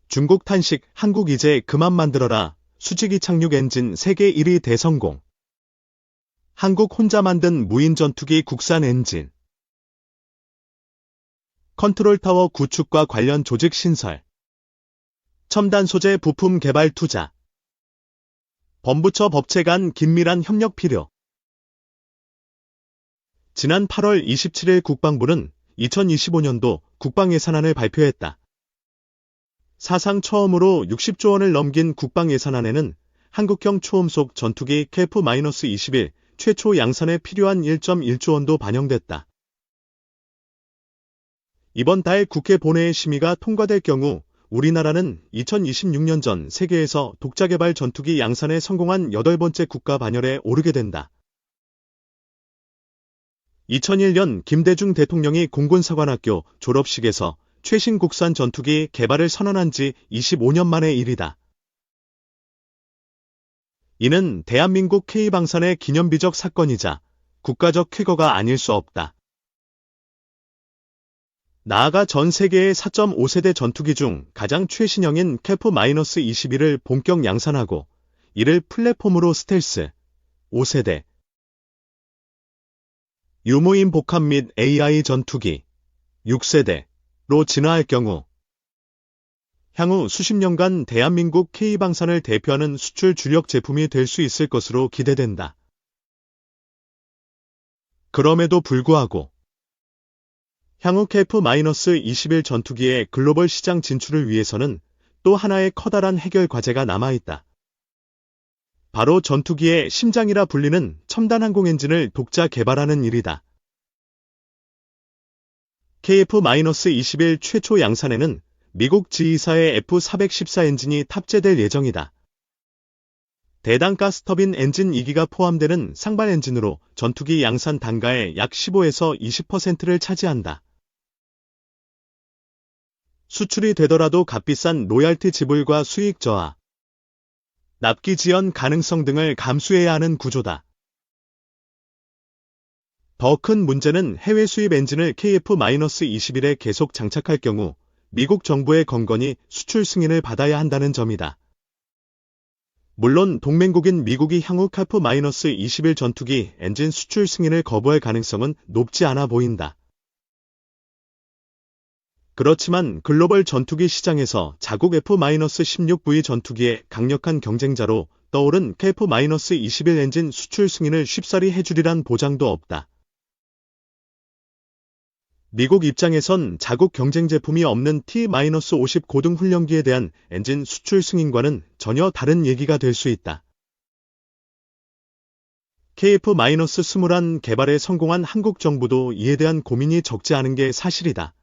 중국 탄식, 한국 이제 그만 만들어라. 수직 이착륙 엔진 세계 1위 대성공. 한국 혼자 만든 무인 전투기 국산 엔진. 컨트롤타워 구축과 관련 조직 신설. 첨단 소재 부품 개발 투자. 범부처 법체 간 긴밀한 협력 필요. 지난 8월 27일 국방부는 2025년도 국방예산안을 발표했다. 사상 처음으로 60조 원을 넘긴 국방예산안에는 한국형 초음속 전투기 KF-21 최초 양산에 필요한 1.1조 원도 반영됐다. 이번 달 국회 본회의 심의가 통과될 경우 우리나라는 2026년 전 세계에서 독자 개발 전투기 양산에 성공한 8번째 국가 반열에 오르게 된다. 2001년 김대중 대통령이 공군사관학교 졸업식에서 최신 국산 전투기 개발을 선언한 지 25년 만의 일이다. 이는 대한민국 K방산의 기념비적 사건이자 국가적 쾌거가 아닐 수 없다. 나아가 전 세계의 4.5세대 전투기 중 가장 최신형인 KF-21을 본격 양산하고 이를 플랫폼으로 스텔스 5세대 유무인 복합 및 AI 전투기 6세대로 진화할 경우 향후 수십 년간 대한민국 K방산을 대표하는 수출 주력 제품이 될 수 있을 것으로 기대된다. 그럼에도 불구하고 향후 KF-21 전투기의 글로벌 시장 진출을 위해서는 또 하나의 커다란 해결 과제가 남아있다. 바로 전투기의 심장이라 불리는 첨단 항공 엔진을 독자 개발하는 일이다. KF-21 최초 양산에는 미국 지휘사의 F-414 엔진이 탑재될 예정이다. 대당 가스터빈 엔진 2기가 포함되는 상발 엔진으로 전투기 양산 단가의 약 15에서 20%를 차지한다. 수출이 되더라도 값비싼 로얄티 지불과 수익 저하, 납기 지연 가능성 등을 감수해야 하는 구조다. 더 큰 문제는 해외 수입 엔진을 KF-21에 계속 장착할 경우 미국 정부의 건건이 수출 승인을 받아야 한다는 점이다. 물론 동맹국인 미국이 향후 KF-21 전투기 엔진 수출 승인을 거부할 가능성은 높지 않아 보인다. 그렇지만 글로벌 전투기 시장에서 자국 F-16V 전투기의 강력한 경쟁자로 떠오른 KF-21 엔진 수출 승인을 쉽사리 해주리란 보장도 없다. 미국 입장에선 자국 경쟁 제품이 없는 T-50 고등 훈련기에 대한 엔진 수출 승인과는 전혀 다른 얘기가 될 수 있다. KF-21 개발에 성공한 한국 정부도 이에 대한 고민이 적지 않은 게 사실이다.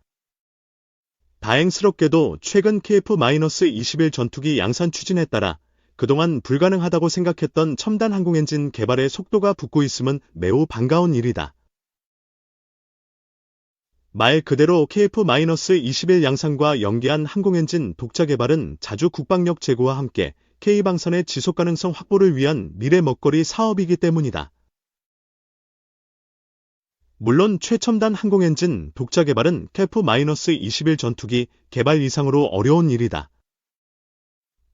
다행스럽게도 최근 KF-21 전투기 양산 추진에 따라 그동안 불가능하다고 생각했던 첨단 항공 엔진 개발의 속도가 붙고 있음은 매우 반가운 일이다. 말 그대로 KF-21 양산과 연계한 항공엔진 독자 개발은 자주 국방력 제고와 함께 K방산의 지속가능성 확보를 위한 미래 먹거리 사업이기 때문이다. 물론 최첨단 항공엔진 독자 개발은 KF-21 전투기 개발 이상으로 어려운 일이다.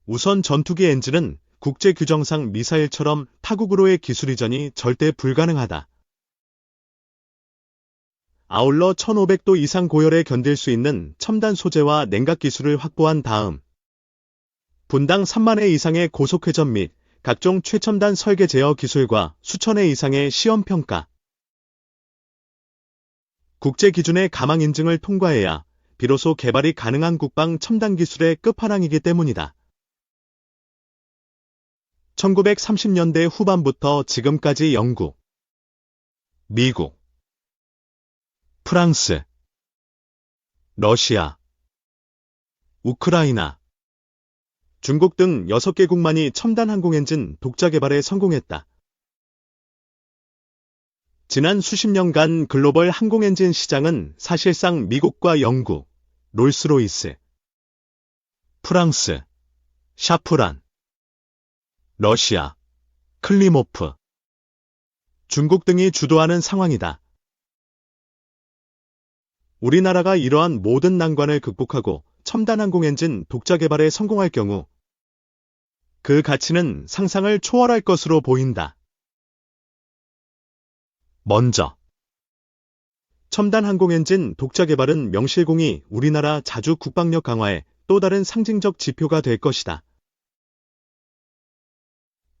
우선 전투기 엔진은 국제규정상 미사일처럼 타국으로의 기술 이전이 절대 불가능하다. 아울러 1500도 이상 고열에 견딜 수 있는 첨단 소재와 냉각 기술을 확보한 다음 분당 3만 회 이상의 고속회전 및 각종 최첨단 설계 제어 기술과 수천 회 이상의 시험평가, 국제 기준의 가망 인증을 통과해야 비로소 개발이 가능한 국방 첨단 기술의 끝판왕이기 때문이다. 1930년대 후반부터 지금까지 영국, 미국, 프랑스, 러시아, 우크라이나, 중국 등 6개국만이 첨단 항공엔진 독자 개발에 성공했다. 지난 수십 년간 글로벌 항공엔진 시장은 사실상 미국과 영국, 롤스로이스, 프랑스, 샤프란, 러시아, 클리모프, 중국 등이 주도하는 상황이다. 우리나라가 이러한 모든 난관을 극복하고 첨단 항공 엔진 독자 개발에 성공할 경우 그 가치는 상상을 초월할 것으로 보인다. 먼저, 첨단 항공 엔진 독자 개발은 명실공히 우리나라 자주 국방력 강화에 또 다른 상징적 지표가 될 것이다.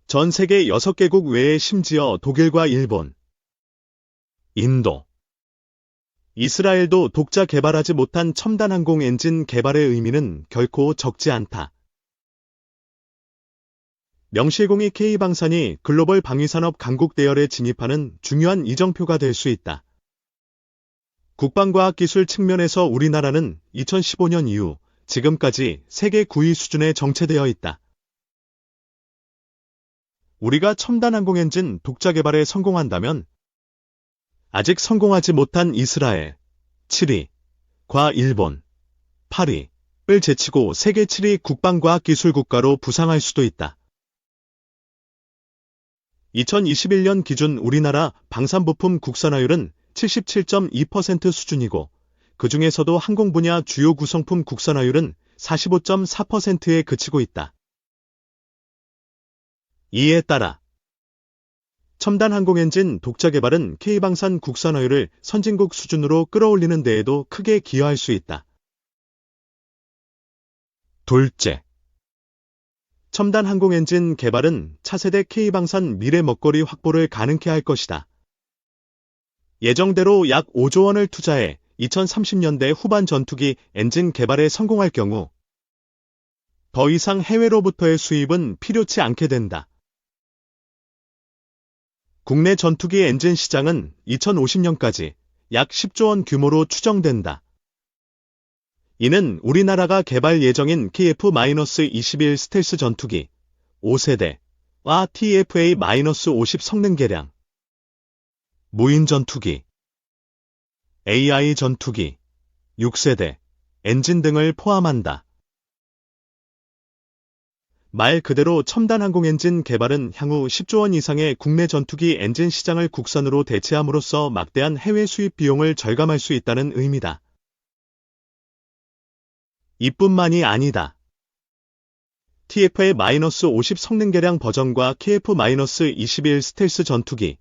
전 세계 6개국 외에 심지어 독일과 일본, 인도, 이스라엘도 독자 개발하지 못한 첨단 항공 엔진 개발의 의미는 결코 적지 않다. 명실공히 K방산이 글로벌 방위산업 강국 대열에 진입하는 중요한 이정표가 될 수 있다. 국방과학기술 측면에서 우리나라는 2015년 이후 지금까지 세계 9위 수준에 정체되어 있다. 우리가 첨단 항공 엔진 독자 개발에 성공한다면 아직 성공하지 못한 이스라엘, 7위과 일본, 8위를 제치고 세계 7위 국방과학기술 국가로 부상할 수도 있다. 2021년 기준 우리나라 방산부품 국산화율은 77.2% 수준이고 그 중에서도 항공 분야 주요 구성품 국산화율은 45.4%에 그치고 있다. 이에 따라 첨단 항공 엔진 독자 개발은 K방산 국산화율을 선진국 수준으로 끌어올리는 데에도 크게 기여할 수 있다. 둘째, 첨단 항공 엔진 개발은 차세대 K방산 미래 먹거리 확보를 가능케 할 것이다. 예정대로 약 5조 원을 투자해 2030년대 후반 전투기 엔진 개발에 성공할 경우 더 이상 해외로부터의 수입은 필요치 않게 된다. 국내 전투기 엔진 시장은 2050년까지 약 10조 원 규모로 추정된다. 이는 우리나라가 개발 예정인 KF-21 스텔스 전투기 5세대와 TFA-50 성능 개량, 무인 전투기, AI 전투기 6세대, 엔진 등을 포함한다. 말 그대로 첨단 항공 엔진 개발은 향후 10조 원 이상의 국내 전투기 엔진 시장을 국산으로 대체함으로써 막대한 해외 수입 비용을 절감할 수 있다는 의미다. 이뿐만이 아니다. TFA-50 성능 개량 버전과 KF-21 스텔스 전투기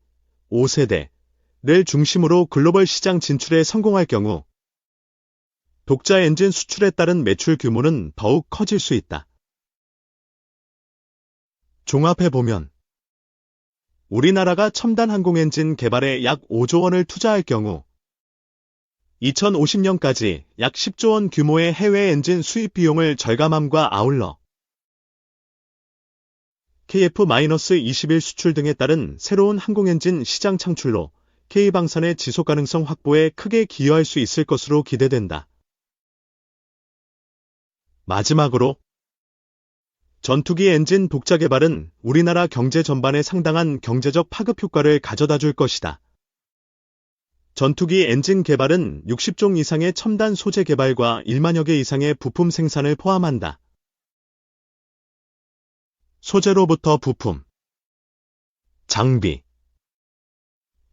5세대를 중심으로 글로벌 시장 진출에 성공할 경우 독자 엔진 수출에 따른 매출 규모는 더욱 커질 수 있다. 종합해보면 우리나라가 첨단 항공 엔진 개발에 약 5조 원을 투자할 경우 2050년까지 약 10조 원 규모의 해외 엔진 수입 비용을 절감함과 아울러 KF-21 수출 등에 따른 새로운 항공 엔진 시장 창출로 K방산의 지속 가능성 확보에 크게 기여할 수 있을 것으로 기대된다. 마지막으로 전투기 엔진 독자 개발은 우리나라 경제 전반에 상당한 경제적 파급 효과를 가져다 줄 것이다. 전투기 엔진 개발은 60종 이상의 첨단 소재 개발과 1만여 개 이상의 부품 생산을 포함한다. 소재로부터 부품, 장비,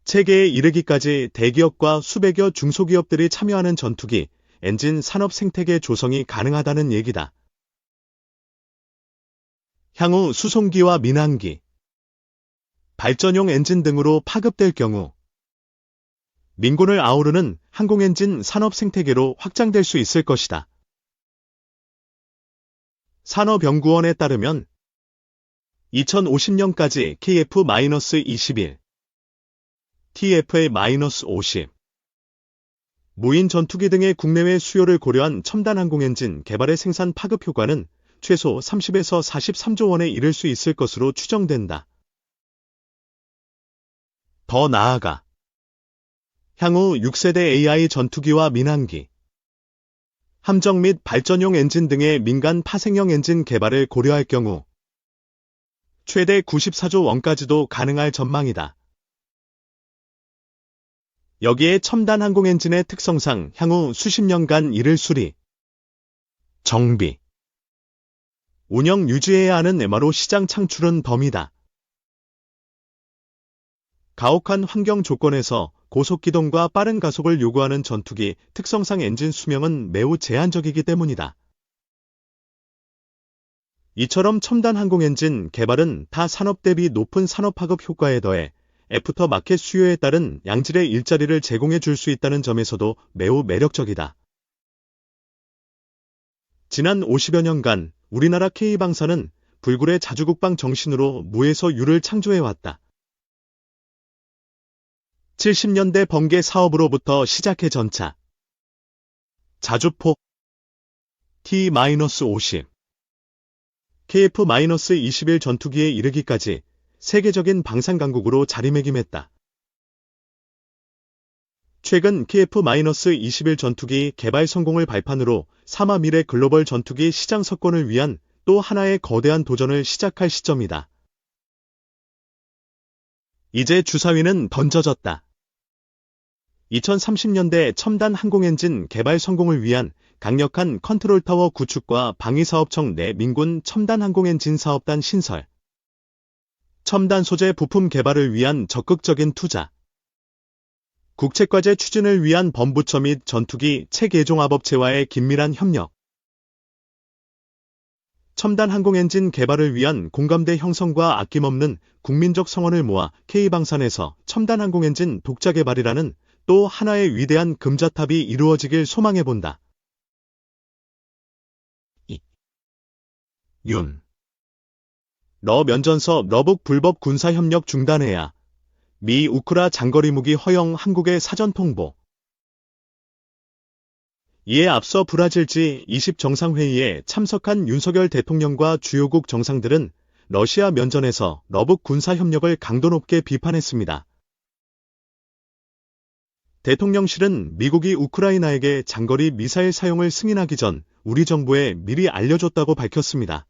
체계에 이르기까지 대기업과 수백여 중소기업들이 참여하는 전투기 엔진 산업 생태계 조성이 가능하다는 얘기다. 향후 수송기와 민항기, 발전용 엔진 등으로 파급될 경우 민군을 아우르는 항공엔진 산업 생태계로 확장될 수 있을 것이다. 산업연구원에 따르면 2050년까지 KF-21, TFA-50, 무인 전투기 등의 국내외 수요를 고려한 첨단 항공엔진 개발의 생산 파급 효과는 최소 30에서 43조 원에 이를 수 있을 것으로 추정된다. 더 나아가 향후 6세대 AI 전투기와 민항기, 함정 및 발전용 엔진 등의 민간 파생형 엔진 개발을 고려할 경우 최대 94조 원까지도 가능할 전망이다. 여기에 첨단 항공 엔진의 특성상 향후 수십 년간 이를 수리, 정비, 운영 유지해야 하는 MRO 시장 창출은 덤이다. 가혹한 환경 조건에서 고속기동과 빠른 가속을 요구하는 전투기 특성상 엔진 수명은 매우 제한적이기 때문이다. 이처럼 첨단 항공엔진 개발은 타 산업 대비 높은 산업파급 효과에 더해 애프터마켓 수요에 따른 양질의 일자리를 제공해 줄 수 있다는 점에서도 매우 매력적이다. 지난 50여 년간 우리나라 K방사는 불굴의 자주국방 정신으로 무에서 유를 창조해왔다. 70년대 번개 사업으로부터 시작해 전차, 자주포, T-50, KF-21 전투기에 이르기까지 세계적인 방산 강국으로 자리매김했다. 최근 KF-21 전투기 개발 성공을 발판으로 3화 미래 글로벌 전투기 시장 석권을 위한 또 하나의 거대한 도전을 시작할 시점이다. 이제 주사위는 던져졌다. 2030년대 첨단 항공엔진 개발 성공을 위한 강력한 컨트롤타워 구축과 방위사업청 내 민군 첨단 항공엔진 사업단 신설, 첨단 소재 부품 개발을 위한 적극적인 투자, 국책과제 추진을 위한 범부처 및 전투기 체계종합업체와의 긴밀한 협력, 첨단 항공엔진 개발을 위한 공감대 형성과 아낌없는 국민적 성원을 모아 K방산에서 첨단 항공엔진 독자 개발이라는 또 하나의 위대한 금자탑이 이루어지길 소망해본다. 러 면전서 러북 불법 군사협력 중단해야. 미 우크라 장거리 무기 허용 한국의 사전 통보. 이에 앞서 브라질 G20 정상회의에 참석한 윤석열 대통령과 주요국 정상들은 러시아 면전에서 러북 군사협력을 강도 높게 비판했습니다. 대통령실은 미국이 우크라이나에게 장거리 미사일 사용을 승인하기 전 우리 정부에 미리 알려줬다고 밝혔습니다.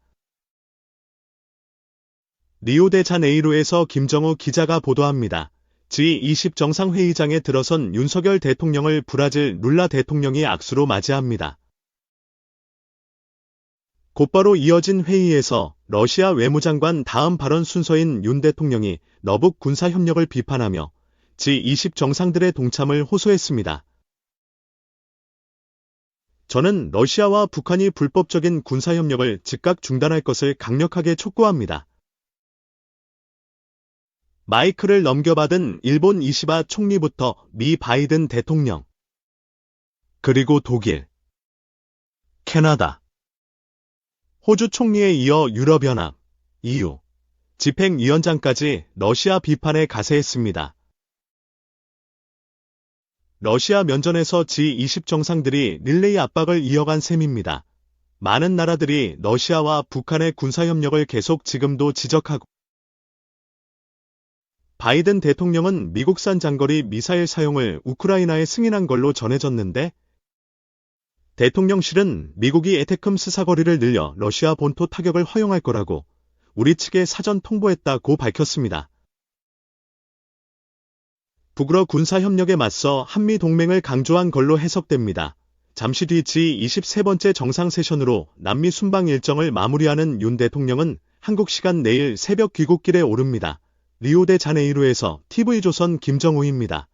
리오데자네이루에서 김정우 기자가 보도합니다. G20 정상회의장에 들어선 윤석열 대통령을 브라질 룰라 대통령이 악수로 맞이합니다. 곧바로 이어진 회의에서 러시아 외무장관 다음 발언 순서인 윤 대통령이 러북 군사협력을 비판하며 G20 정상들의 동참을 호소했습니다. 저는 러시아와 북한이 불법적인 군사협력을 즉각 중단할 것을 강력하게 촉구합니다. 마이크를 넘겨받은 일본 이시바 총리부터 미 바이든 대통령, 그리고 독일, 캐나다, 호주 총리에 이어 유럽연합, EU, 집행위원장까지 러시아 비판에 가세했습니다. 러시아 면전에서 G20 정상들이 릴레이 압박을 이어간 셈입니다. 많은 나라들이 러시아와 북한의 군사협력을 계속 지금도 지적하고 바이든 대통령은 미국산 장거리 미사일 사용을 우크라이나에 승인한 걸로 전해졌는데 대통령실은 미국이 에테크임스 사거리를 늘려 러시아 본토 타격을 허용할 거라고 우리 측에 사전 통보했다고 밝혔습니다. 북으로 군사협력에 맞서 한미동맹을 강조한 걸로 해석됩니다. 잠시 뒤 G23번째 정상 세션으로 남미 순방 일정을 마무리하는 윤 대통령은 한국 시간 내일 새벽 귀국길에 오릅니다. 리오데자네이루에서 TV조선 김정우입니다.